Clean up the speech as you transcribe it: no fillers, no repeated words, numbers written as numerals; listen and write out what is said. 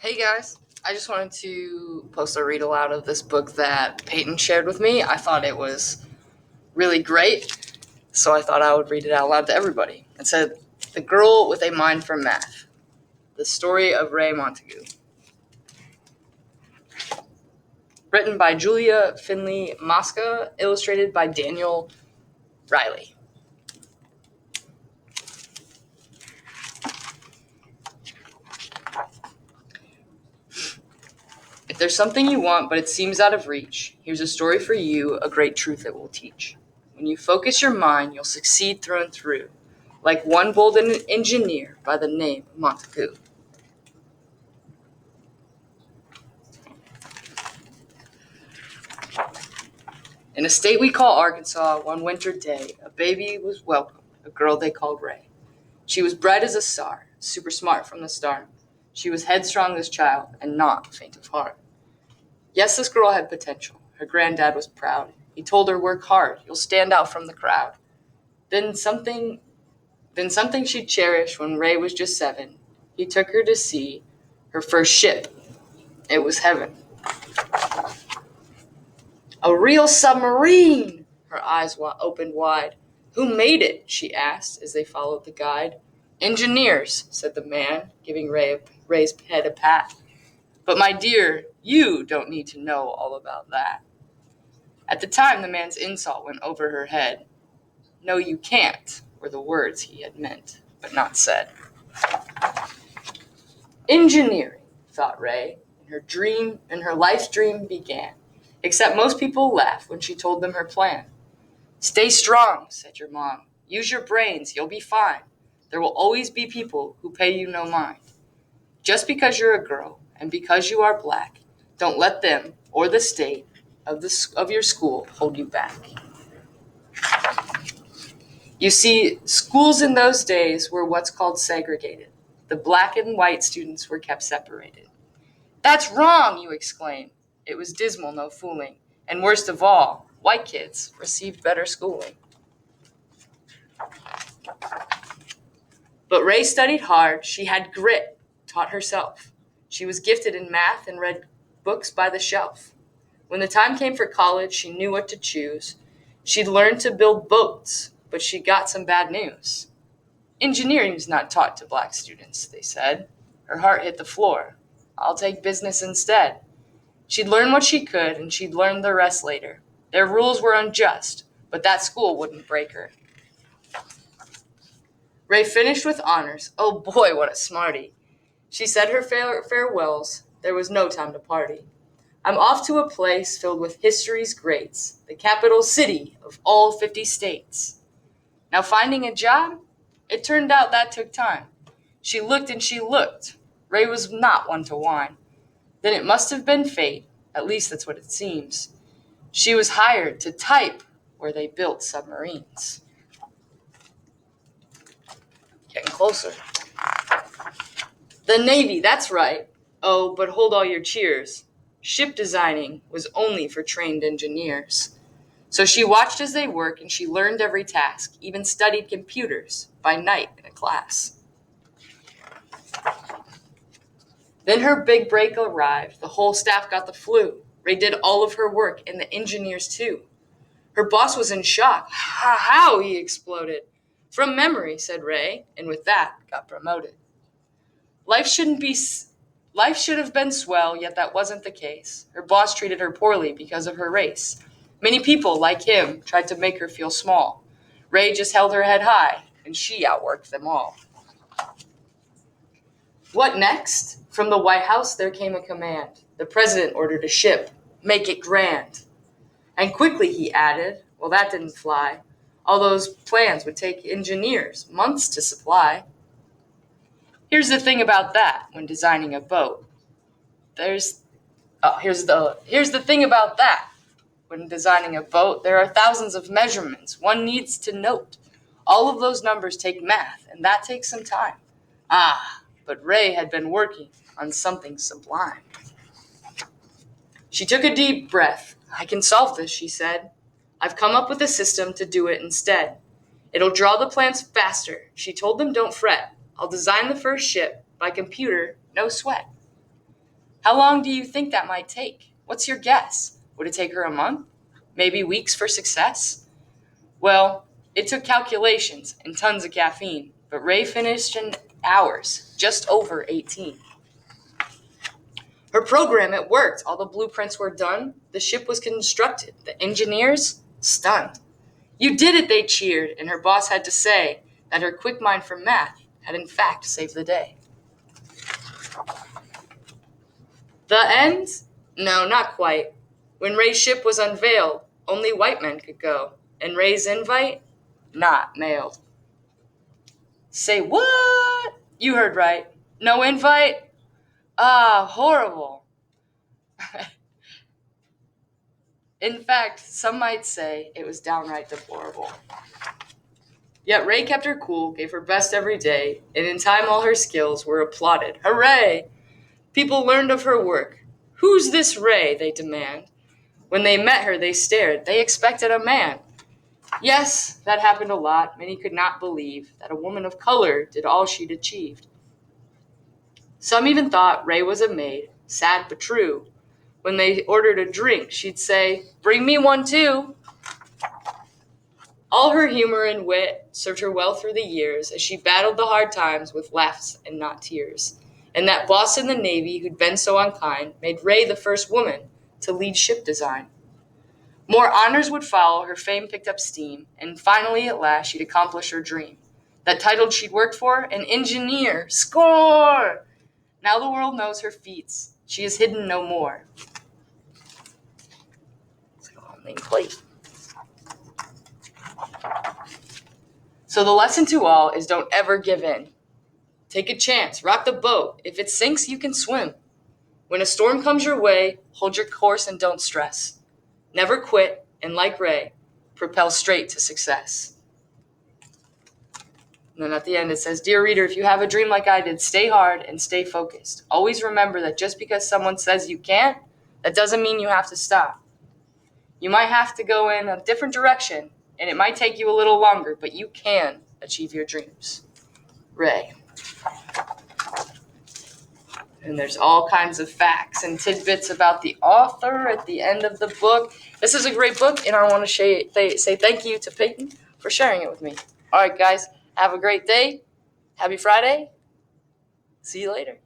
Hey guys, I just wanted to post a read aloud of this book that Peyton shared with me. I thought it was really great, so I thought I would read it out loud to everybody. It said, The Girl with a Mind for Math, The Story of Ray Montague. Written by Julia Finley Mosca, illustrated by Daniel Riley. If there's something you want but it seems out of reach, here's a story for you, a great truth it will teach. When you focus your mind, you'll succeed through and through, like one bold engineer by the name of Montague. In a state we call Arkansas, one winter day, a baby was welcomed, a girl they called Ray. She was bright as a star, super smart from the start. She was headstrong as child, and not faint of heart. Yes, this girl had potential. Her granddad was proud. He told her, work hard, you'll stand out from the crowd. Then something she'd cherished when Ray was just 7. He took her to see her first ship. It was heaven. A real submarine! Her eyes opened wide. Who made it? She asked as they followed the guide. Engineers, said the man, giving Ray's head a pat. But my dear, you don't need to know all about that. At the time, the man's insult went over her head. No, you can't, were the words he had meant, but not said. Engineering, thought Ray, and her life's dream began. Except most people laughed when she told them her plan. Stay strong, said your mom. Use your brains, you'll be fine. There will always be people who pay you no mind. Just because you're a girl and because you are black, don't let them or the state of your school hold you back. You see, schools in those days were what's called segregated. The black and white students were kept separated. That's wrong, you exclaim. It was dismal, no fooling. And worst of all, white kids received better schooling. But Ray studied hard. She had grit, taught herself. She was gifted in math and read books by the shelf. When the time came for college, she knew what to choose. She'd learned to build boats, but she got some bad news. Engineering is not taught to black students, they said. Her heart hit the floor. I'll take business instead. She'd learn what she could, and she'd learn the rest later. Their rules were unjust, but that school wouldn't break her. Ray finished with honors. Oh boy, what a smarty. She said her farewells. There was no time to party. I'm off to a place filled with history's greats, the capital city of all 50 states. Now finding a job? It turned out that took time. She looked and she looked. Ray was not one to whine. Then it must have been fate, at least that's what it seems. She was hired to type where they built submarines. Getting closer. The Navy, that's right. Oh, but hold all your cheers. Ship designing was only for trained engineers. So she watched as they worked and she learned every task, even studied computers by night in a class. Then her big break arrived. The whole staff got the flu. Ray did all of her work and the engineers too. Her boss was in shock. How? He exploded. From memory, said Ray, and with that got promoted. Life should have been swell, yet that wasn't the case. Her boss treated her poorly because of her race. Many people, like him, tried to make her feel small. Ray just held her head high, and she outworked them all. What next? From the White House there came a command. The president ordered a ship. Make it grand. And quickly, he added, well, that didn't fly. All those plans would take engineers months to supply. Here's the thing about that when designing a boat. Here's the thing about that. When designing a boat, there are thousands of measurements one needs to note. All of those numbers take math, and that takes some time. But Ray had been working on something sublime. She took a deep breath. I can solve this, she said. I've come up with a system to do it instead. It'll draw the plans faster. She told them, don't fret. I'll design the first ship by computer, no sweat. How long do you think that might take? What's your guess? Would it take her a month? Maybe weeks for success? Well, it took calculations and tons of caffeine, but Ray finished in hours, just over 18. Her program, it worked. All the blueprints were done. The ship was constructed. The engineers, stunned. You did it, they cheered, and her boss had to say that her quick mind for math had in fact saved the day. The end? No, not quite. When Ray's ship was unveiled, only white men could go, and Ray's invite, not mailed. Say what? You heard right. No invite? Ah, horrible. In fact, some might say it was downright deplorable. Yet Ray kept her cool, gave her best every day, and in time all her skills were applauded. Hooray! People learned of her work. Who's this Ray, they demand. When they met her, they stared. They expected a man. Yes, that happened a lot. Many could not believe that a woman of color did all she'd achieved. Some even thought Ray was a maid, sad but true. When they ordered a drink, she'd say, "Bring me one too." All her humor and wit served her well through the years as she battled the hard times with laughs and not tears. And that boss in the Navy who'd been so unkind made Ray the first woman to lead ship design. More honors would follow, her fame picked up steam, and finally at last she'd accomplish her dream. That title she'd worked for, an engineer. Score! Now the world knows her feats. She is hidden no more. Nameplate. So the lesson to all is don't ever give in. Take a chance, rock the boat. If it sinks, you can swim. When a storm comes your way, hold your course and don't stress. Never quit, and like Ray, propel straight to success. And then at the end it says, "Dear reader, if you have a dream like I did, stay hard and stay focused. Always remember that just because someone says you can't, that doesn't mean you have to stop. You might have to go in a different direction, and it might take you a little longer, but you can achieve your dreams." Ray. And there's all kinds of facts and tidbits about the author at the end of the book. This is a great book, and I want to say thank you to Peyton for sharing it with me. All right, guys, have a great day. Happy Friday. See you later.